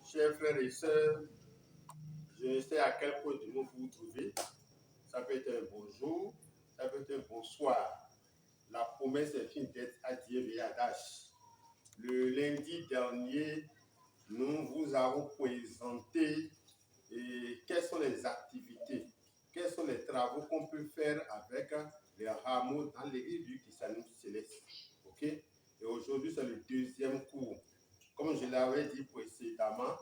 Chers frères et sœurs, je ne sais à quel point du monde vous vous trouvez. Ça peut être un bonjour, ça peut être un bonsoir. La promesse est finie d'être adieu et adache. Le lundi dernier, nous vous avons présenté quelles sont les activités, quels sont les travaux qu'on peut faire avec les rameaux dans l'église du christianisme céleste. Ok? Et aujourd'hui, c'est le deuxième cours. Comme je l'avais dit précédemment,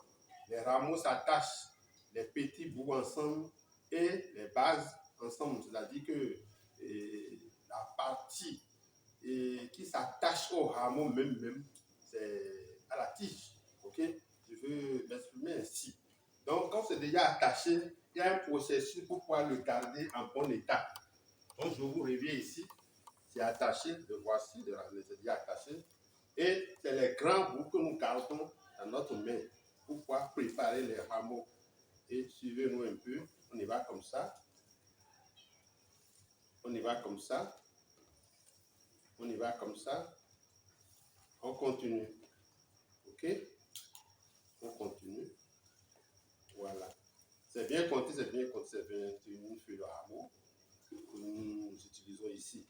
les rameaux s'attachent, les petits bouts ensemble et les bases ensemble. C'est-à-dire que la partie qui s'attache au rameau même, c'est à la tige. Ok? Je veux m'exprimer ainsi. Donc, quand c'est déjà attaché, il y a un processus pour pouvoir le garder en bon état. Donc, je vous reviens ici. C'est attaché, le voici, c'est déjà attaché. Et c'est les grands bouts que nous gardons dans notre main pour pouvoir préparer les rameaux. Et suivez-nous un peu. On y va comme ça. On y va comme ça. On y va comme ça. On continue. OK? On continue. Voilà. C'est bien compté, c'est bien compté. C'est 21 feuilles de rameaux que nous utilisons ici.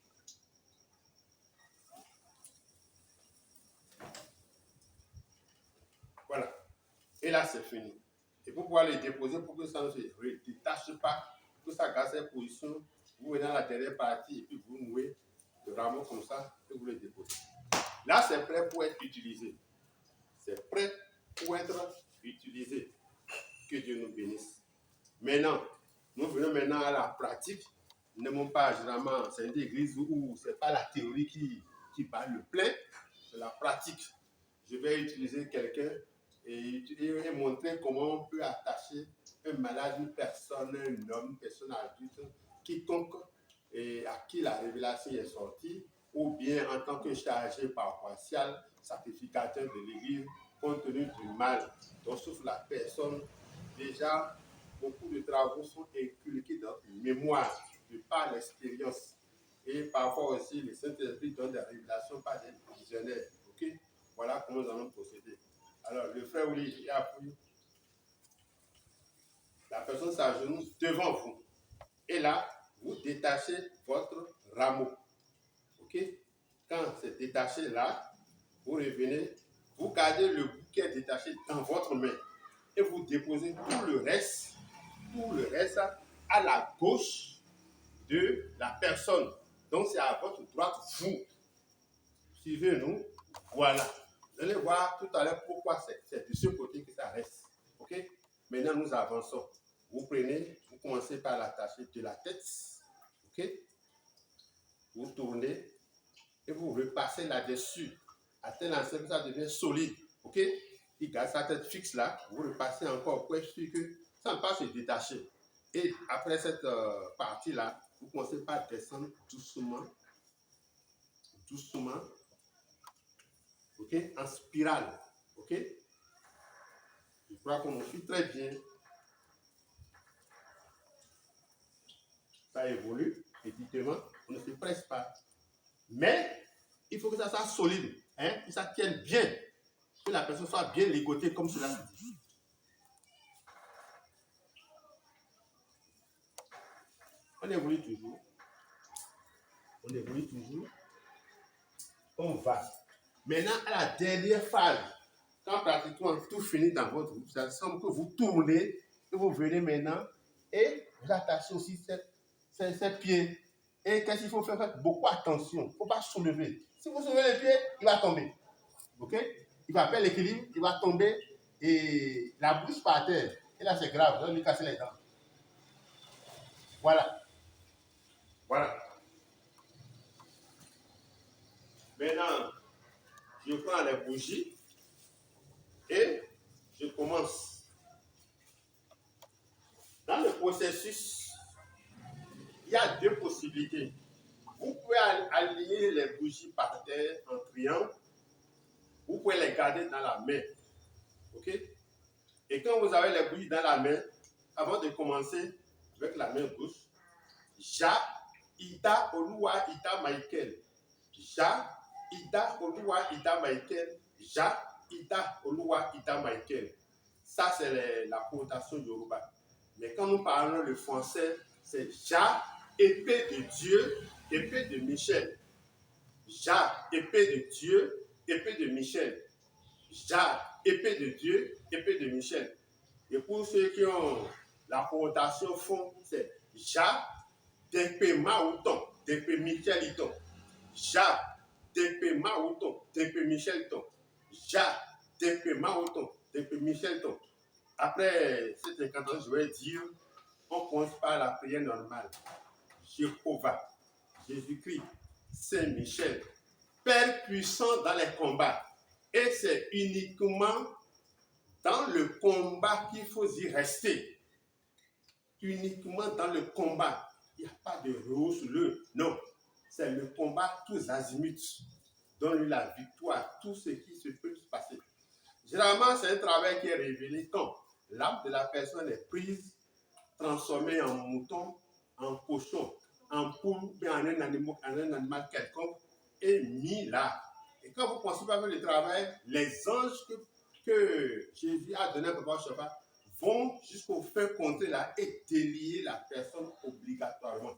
Voilà. Et là, c'est fini. Et pour pouvoir les déposer, pour que ça ne se détache pas, pour que ça garde ses positions, vous venez dans la dernière partie et puis vous nouez le rameau comme ça et vous le déposez. Là, c'est prêt pour être utilisé. C'est prêt pour être utilisé. Que Dieu nous bénisse. Maintenant, nous venons maintenant à la pratique. Nous n'aimons pas généralement, c'est une église où ce n'est pas la théorie qui parle le plein, c'est la pratique. Je vais utiliser quelqu'un et montrer comment on peut attacher un malade, une personne, un homme, une personne adulte, quiconque à qui la révélation est sortie, ou bien en tant que chargé paroissial, sacrificateur de l'église, compte tenu du mal dont souffre la personne. Déjà, beaucoup de travaux sont inculqués dans une mémoire de par l'expérience. Et parfois aussi, le Saint-Esprit donne des révélations par des visionnaires. Ok? Voilà comment nous allons procéder. Alors, le frère Willy a appris. La personne s'agenouille devant vous. Et là, vous détachez votre rameau. Ok? Quand c'est détaché là, vous revenez, vous gardez le bout qui est détaché dans votre main. Et vous déposez tout le reste à la gauche de la personne. Donc, c'est à votre droite, vous. Suivez-nous. Voilà. Vous allez voir tout à l'heure pourquoi c'est de ce côté que ça reste. OK? Maintenant, nous avançons. Vous prenez, vous commencez par l'attacher de la tête. OK? Vous tournez et vous repassez là-dessus. À tel enseigne que ça devient solide. OK? Il garde sa tête fixe là. Vous repassez encore pour être sûr que ça ne va pas se détacher. Et après cette partie-là, vous commencez par descendre doucement. Doucement. OK? En spirale. OK? Je crois qu'on me suit très bien. Ça évolue petitement. On ne se presse pas. Mais il faut que ça soit solide. Hein? Que ça tienne bien. Que la personne soit bien ligotée comme cela se dit. On évolue toujours. On évolue toujours. On va. Maintenant, à la dernière phase, quand pratiquement tout finit dans votre groupe, ça semble que vous tournez et vous venez maintenant et vous attachez aussi ses pieds. Et qu'est-ce qu'il faut faire? Faites beaucoup attention. Il ne faut pas soulever. Si vous soulevez les pieds, il va tomber. OK? Il va perdre l'équilibre, il va tomber et la bouche par terre. Et là, c'est grave. Vous allez lui casser les dents. Voilà. Voilà. Maintenant, je prends les bougies et je commence. Dans le processus, il y a deux possibilités. Vous pouvez aligner les bougies par terre en triangle. Vous pouvez les garder dans la main. OK? Et quand vous avez les bougies dans la main, avant de commencer avec la main gauche, Ja, Ida, Olua, Ida, Michael. Ja, Ida, Olua, Ida, Michael. Ja, Ida, Olua, Ida, Michael. Ça, c'est la connotation Yoruba. Mais quand nous parlons le français, c'est Jah, épée de Dieu, épée de Michel. Jah, épée de Dieu, épée de Michel. Jah, épée de Dieu, épée de Michel. Et pour ceux qui ont la connotation fond, c'est Jah, d'épée Maouton, d'épée Micheliton. Jah, d'épée Maouton, d'épée Micheliton. Jah, d'épée Maouton, d'épée Micheliton. Après cette incantation, je vais dire, on commence par la prière normale. Jéhovah, Jésus-Christ, Saint-Michel, Père puissant dans les combats. Et c'est uniquement dans le combat qu'il faut y rester. Uniquement dans le combat. Il n'y a pas de rose sur le. Non. C'est le combat tous azimuts. Donne-lui la victoire. Tout ce qui se peut se passer. Généralement, c'est un travail qui est révélé quand l'âme de la personne est prise, transformée en mouton, en cochon, en poule, en un animal quelconque, et mis là. Et quand vous pensez pas faire le travail, les anges que Jésus a donné à Papa Shabbat vont jusqu'au fin compter là et délier la personne obligatoirement.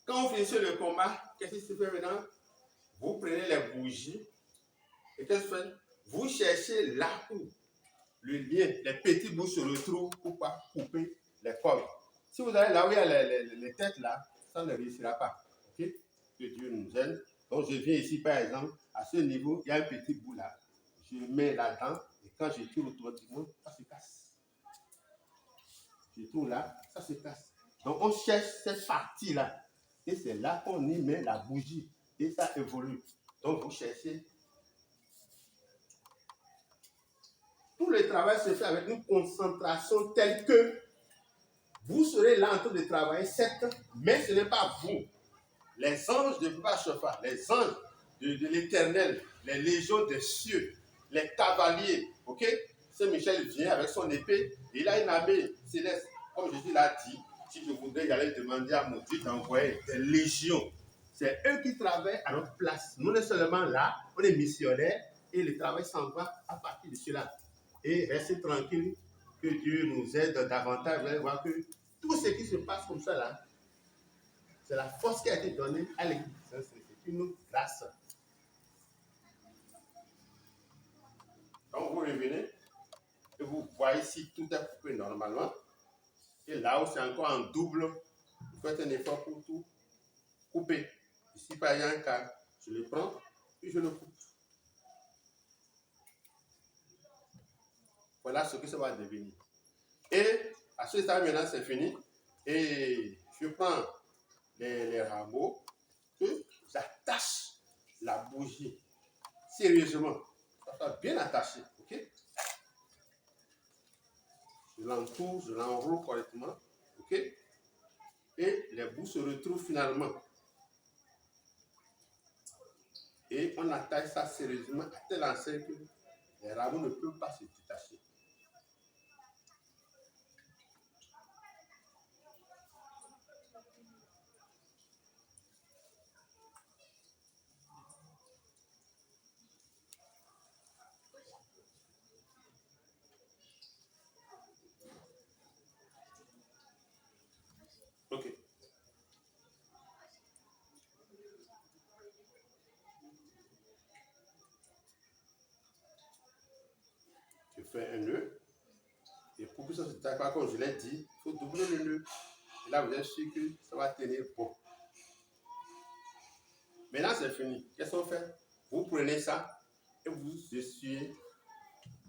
Quand vous finissez le combat, qu'est-ce qui se fait maintenant? Vous prenez les bougies et qu'est-ce que vous faites? Vous cherchez là où le lien, les petits bouts se retrouvent pour pas couper les cordes. Si vous allez là où il y a les têtes là, ça ne réussira pas. Ok? Que Dieu nous aide. Donc je viens ici par exemple, à ce niveau, il y a un petit bout là. Je mets là-dedans et quand je tourne automatiquement, ça se casse. Je tourne là, ça se casse. Donc on cherche cette partie là. Et c'est là qu'on y met la bougie. Et ça évolue. Donc vous cherchez. Tout le travail se fait avec une concentration telle que vous serez là en train de travailler, certes, mais ce n'est pas vous. Les anges de Papa Shofar, les anges de l'Éternel, les légions des cieux, les cavaliers, ok? Saint-Michel vient avec son épée, et il a une armée céleste. Comme Jésus l'a dit, si je voudrais y aller demander à mon Dieu d'envoyer des légions. C'est eux qui travaillent à notre place. Nous, on est seulement là, on est missionnaires, et le travail s'en va à partir de cela. Et restez tranquille, que Dieu nous aide davantage. Vous allez voir que tout ce qui se passe comme ça là, c'est la force qui a été donnée à l'Église. C'est une grâce. Donc vous revenez et vous voyez si tout est coupé normalement. Et là où c'est encore en double, vous faites un effort pour tout couper. Ici, par exemple, un cas, je le prends et je le coupe. Voilà ce que ça va devenir. Et à ce stade, maintenant, c'est fini. Et je prends les rameaux que j'attache la bougie sérieusement. Ça soit bien attaché, ok? Je l'entoure, je l'enroule correctement, ok? Et les bouts se retrouvent finalement. Et on attache ça sérieusement à tel enseigne que les rameaux ne peuvent pas se détacher. Ok. Je fais un nœud. Et pour que ça se tape pas, comme je l'ai dit, il faut doubler le nœud. Et là, vous êtes sûr que ça va tenir bon. Maintenant, c'est fini. Qu'est-ce qu'on fait? Vous prenez ça et vous essuyez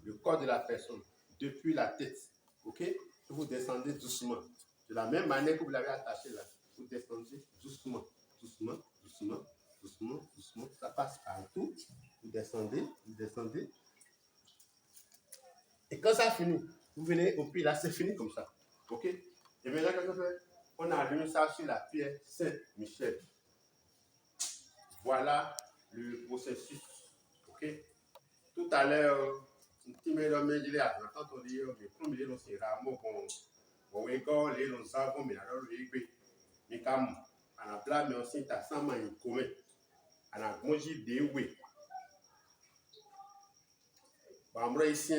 le corps de la personne depuis la tête. Ok? Et vous descendez doucement. De la même manière que vous l'avez attaché là. Vous descendez doucement, doucement, doucement, doucement, doucement. Ça passe partout. Vous descendez, vous descendez. Et quand ça finit, vous venez au pied là, c'est fini comme ça. Ok? Et maintenant, qu'est-ce qu'on fait? On allume ça sur la pierre Saint-Michel. Voilà le processus. Ok? Tout à l'heure, un petit mélange de l'air. Quand on dit, comme il est dans ces rameaux, on école, les gens savent, mais alors, mais comme, on a plein de aussi, t'as 100 mains, on a mangé des oui. Bambra ici,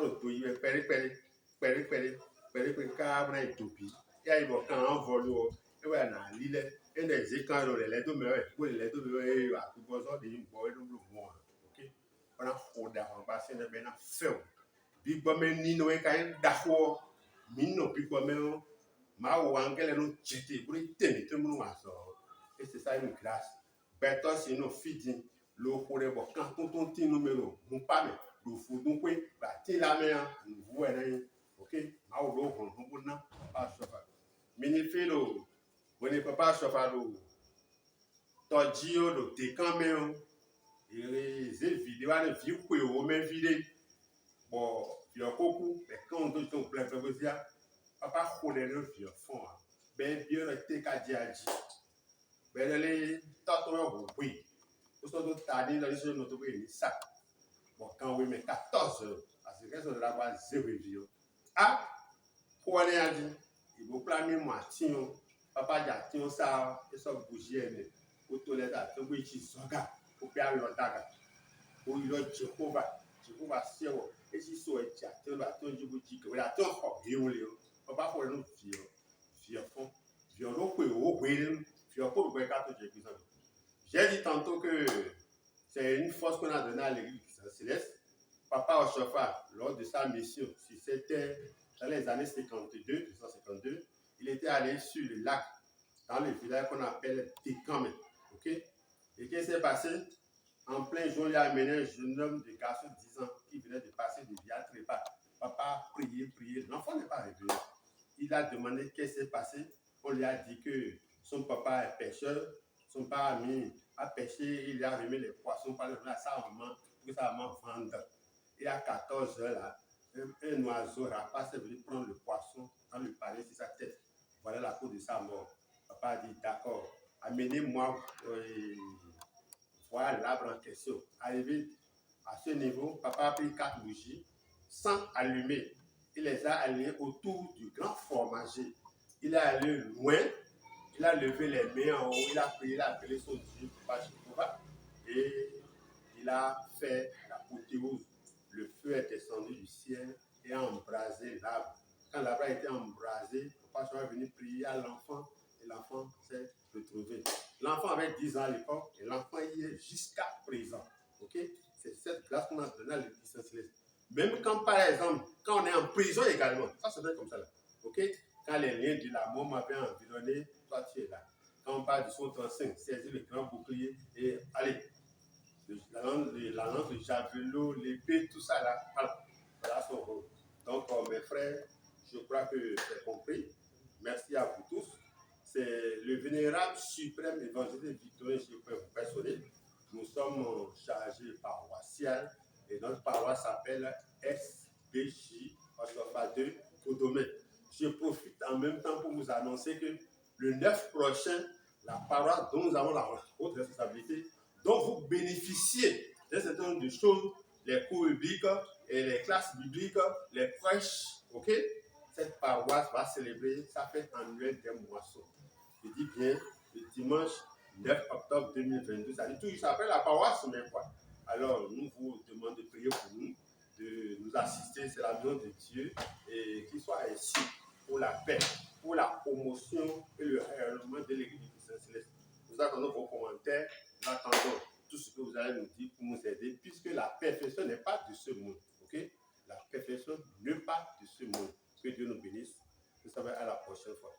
il peri cabra et topi. Et il va quand on vole, et ouais, na l'île, et les quand les deux meilleurs, pour les deux meilleurs, à tout besoin de une boy, nous le voyons. Ok? On a fondé en bas, c'est une belle affaire. Big Bummer Nino et Kain Daho, Mino, Big Bummer, Mao Angel, no chitty, Britain, tout le monde a ça. Et c'est ça une grâce. Better, c'est nos feeding, l'eau pour les bords. Quand on tient numéro, mon pas, le fou, donc, oui, bah, t'es la mer, nous voyons, ok? Mao l'eau, on n'a pas chauffeur. Minifilo, on n'est pas chauffeur, Todio, le décamé, et les vidéos, les vieux, on met vidé. Bon, vieux coco, mais quand on doit ton plein de dire, papa, on est le vieux fond. Ben, bien, le thé qu'a dit à dit. Ben, les tatoueurs, oui. Nous sommes tardés dans les choses de notre pays, ça. Bon, quand oui, mais 14 heures, parce que c'est de la base 0 vieux. Ah, pour aller à dire, il faut planer moi, tiens, papa, j'ai tiens ça, et ça bouger, pour tout les dates, pour que tu sois là, pour faire le daga, pour le Jehovah, Jehovah, c'est où. Et si so est tu vas ton Djibouti que la ton ko hiolio papa pour nous fier fond fier no ko o gwelem fier ko le ka to Jésus. J'ai dit tantôt que c'est une force qu'on a donnée à l'église céleste. Papa Oshofa, lors de sa mission, si c'était dans les années 1952, il était allé sur le lac, dans le village qu'on appelle Tekame. Ok? Et qu'est-ce qui s'est passé? En plein jour, il a amené un jeune homme de garçon de 10 ans qui venait de passer de via trépas. Papa a prié. L'enfant n'est pas revenu. Il a demandé qu'est-ce qui s'est passé. On lui a dit que son papa est pêcheur, son père a pêché, il a remis les poissons par le à sa maman pour que sa maman vende. Et à 14 heures, là, un oiseau rapace est venu prendre le poisson dans le palais sur sa tête. Voilà la cause de sa mort. Papa a dit d'accord, amenez-moi. Voilà l'arbre en question. Arrivé à ce niveau, papa a pris 4 bougies sans allumer. Il les a allumées autour du grand fromager. Il est allé loin. Il a levé les mains en haut. Il a prié, il a appelé son Dieu, Papa Jéhovah. Et il a fait l'apothéose. Le feu est descendu du ciel et a embrasé l'arbre. Quand l'arbre a été embrasé, Papa Jéhovah est venu prier à l'enfant et l'enfant s'est retrouvé. L'enfant avait 10 ans à l'époque et l'enfant y est jusqu'à présent. Ok? C'est cette grâce qu'on a donnée à l'Église céleste. Même quand, par exemple, quand on est en prison également, ça se fait comme ça là. Ok? Quand les liens de la mort m'avaient environné, toi tu es là. Quand on parle du saut 35, saisis le grand bouclier et allez, la lance de javelot, l'épée, tout ça là, voilà son rôle. Donc, mes frères, je crois que c'est compris. Merci à vous tous. C'est le vénérable suprême évangéliste Victorien Chépin personnel. Nous sommes chargés paroissial et notre paroisse s'appelle SBJ Ossofa 2 Codomé. Je profite en même temps pour vous annoncer que le 9 prochain, la paroisse dont nous avons la haute responsabilité, dont vous bénéficiez d'un certain nombre de choses, les cours bibliques et les classes bibliques, les prêches, ok? Cette paroisse va célébrer sa fête annuelle des moissons. Je dis bien le dimanche 9 octobre 2022. Ça dit tout, il s'appelle la paroisse, mais quoi? Alors, nous vous demandons de prier pour nous, de nous assister, c'est la maison de Dieu, et qu'il soit ainsi pour la paix, pour la promotion et le rayonnement de l'Église du Saint-Céleste. Nous attendons vos commentaires, nous attendons tout ce que vous allez nous dire pour nous aider, puisque la perfection n'est pas de ce monde. Ok? La perfection n'est pas de ce monde. Que Dieu nous bénisse. Nous savons à la prochaine fois.